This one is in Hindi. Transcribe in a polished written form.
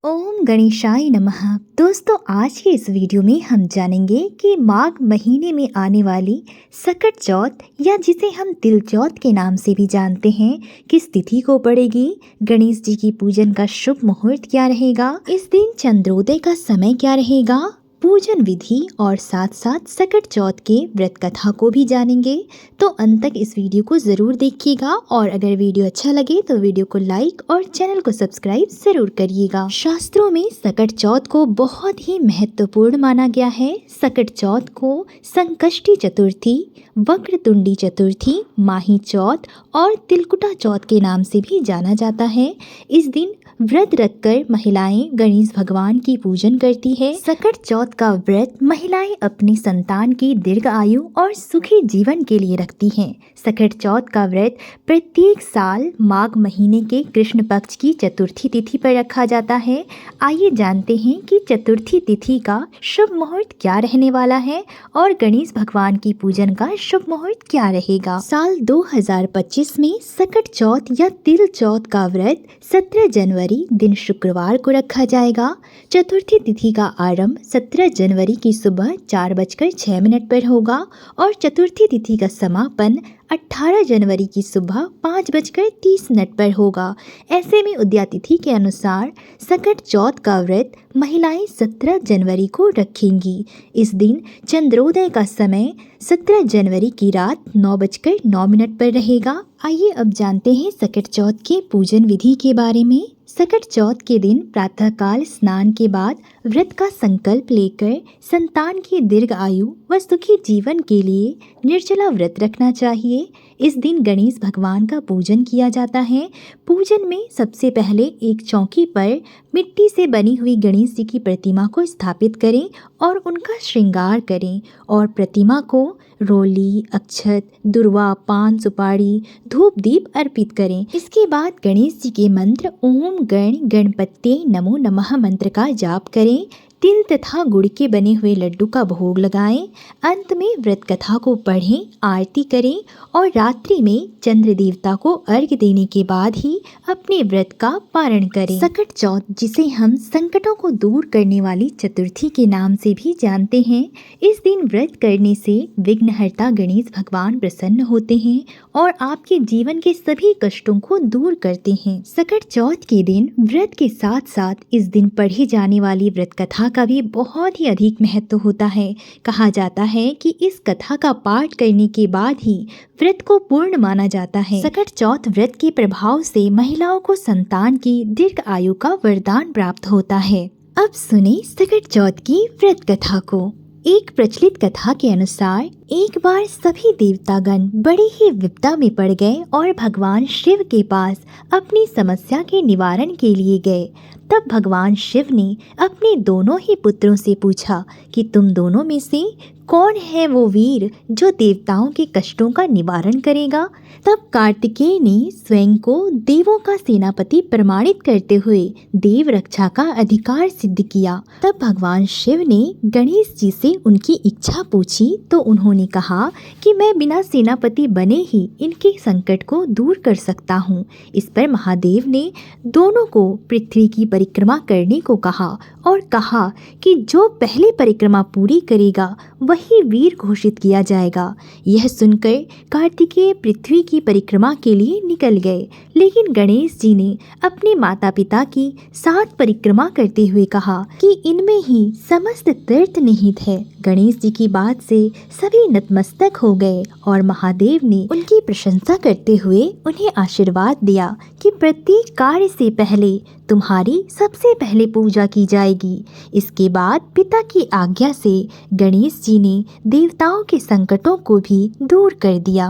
ओम गणेशाय नमः। दोस्तों, आज के इस वीडियो में हम जानेंगे कि माघ महीने में आने वाली सकट चौथ या जिसे हम तिल चौथ के नाम से भी जानते हैं, किस तिथि को पड़ेगी। गणेश जी की पूजन का शुभ मुहूर्त क्या रहेगा, इस दिन चंद्रोदय का समय क्या रहेगा, पूजन विधि और साथ साथ सकट चौथ के व्रत कथा को भी जानेंगे। तो अंत तक इस वीडियो को ज़रूर देखिएगा और अगर वीडियो अच्छा लगे तो वीडियो को लाइक और चैनल को सब्सक्राइब ज़रूर करिएगा। शास्त्रों में सकट चौथ को बहुत ही महत्वपूर्ण माना गया है। सकट चौथ को संकष्टी चतुर्थी, वक्रतुंडी चतुर्थी, माही चौथ और तिलकुटा चौथ के नाम से भी जाना जाता है। इस दिन व्रत रखकर महिलाएं गणेश भगवान की पूजन करती है। सकट चौथ का व्रत महिलाएं अपनी संतान की दीर्घ आयु और सुखी जीवन के लिए रखती हैं। सकट चौथ का व्रत प्रत्येक साल माघ महीने के कृष्ण पक्ष की चतुर्थी तिथि पर रखा जाता है। आइए जानते हैं कि चतुर्थी तिथि का शुभ मुहूर्त क्या रहने वाला है और गणेश भगवान की पूजन का शुभ मुहूर्त क्या रहेगा। साल 2025 में सकट चौथ या तिल चौथ का व्रत 17 जनवरी दिन शुक्रवार को रखा जाएगा। चतुर्थी तिथि का आरंभ 17 जनवरी की सुबह 4:06 पर होगा और चतुर्थी तिथि का समापन 18 जनवरी की सुबह 5:30 पर होगा। ऐसे में उदया तिथि के अनुसार सकट चौथ का व्रत महिलाएं 17 जनवरी को रखेंगी। इस दिन चंद्रोदय का समय 17 जनवरी की रात 9:09 पर रहेगा। आइए अब जानते हैं सकट चौथ के पूजन विधि के बारे में। सकट चौथ के दिन प्रातःकाल स्नान के बाद व्रत का संकल्प लेकर संतान की दीर्घ आयु व सुखी जीवन के लिए निर्जला व्रत रखना चाहिए। इस दिन गणेश भगवान का पूजन किया जाता है। पूजन में सबसे पहले एक चौकी पर मिट्टी से बनी हुई गणेश जी की प्रतिमा को स्थापित करें और उनका श्रृंगार करें और प्रतिमा को रोली, अक्षत, दुर्वा, पान, सुपारी, धूप दीप अर्पित करें। इसके बाद गणेश जी के मंत्र ओम गण गणपते नमो नमः मंत्र का जाप करें। तिल तथा गुड़ के बने हुए लड्डू का भोग लगाएं। अंत में व्रत कथा को पढ़ें, आरती करें और रात्रि में चंद्र देवता को अर्घ्य देने के बाद ही अपने व्रत का पारण करें। सकट चौथ, जिसे हम संकटों को दूर करने वाली चतुर्थी के नाम से भी जानते हैं, इस दिन व्रत करने से विघ्नहर्ता गणेश भगवान प्रसन्न होते हैं और आपके जीवन के सभी कष्टों को दूर करते हैं। सकट चौथ के दिन व्रत के साथ साथ इस दिन पढ़ी जाने वाली व्रत कथा का भी बहुत ही अधिक महत्व होता है। कहा जाता है कि इस कथा का पाठ करने के बाद ही व्रत को पूर्ण माना जाता है। सकट चौथ व्रत के प्रभाव से महिलाओं को संतान की दीर्घ आयु का वरदान प्राप्त होता है। अब सुने सकट चौथ की व्रत कथा को। एक प्रचलित कथा के अनुसार एक बार सभी देवतागण बड़े ही विपदा में पड़ गए और भगवान शिव के पास अपनी समस्या के निवारण के लिए गए। तब भगवान शिव ने अपने दोनों ही पुत्रों से पूछा कि तुम दोनों में से कौन है वो वीर जो देवताओं के कष्टों का निवारण करेगा। तब कार्तिकेय ने स्वयं को देवों का सेनापति प्रमाणित करते हुए देव रक्षा का अधिकार सिद्ध किया। तब भगवान शिव ने गणेश जी से उनकी इच्छा पूछी तो उन्होंने कहा कि मैं बिना सेनापति बने ही इनके संकट को दूर कर सकता हूँ। इस पर महादेव ने दोनों को पृथ्वी की परिक्रमा करने को कहा और कहा कि जो पहले परिक्रमा पूरी करेगा वही वीर घोषित किया जाएगा। यह सुनकर कार्तिकेय पृथ्वी की परिक्रमा के लिए निकल गए, लेकिन गणेश जी ने अपने माता पिता की 7 परिक्रमा करते हुए कहा कि इनमें ही समस्त तीर्थ निहित है। गणेश जी की बात से सभी नतमस्तक हो गए और महादेव ने उनकी प्रशंसा करते हुए उन्हें आशीर्वाद दिया कि प्रत्येक कार्य से पहले तुम्हारी सबसे पहले पूजा की जाएगी। इसके बाद पिता की आज्ञा से गणेश जी ने देवताओं के संकटों को भी दूर कर दिया।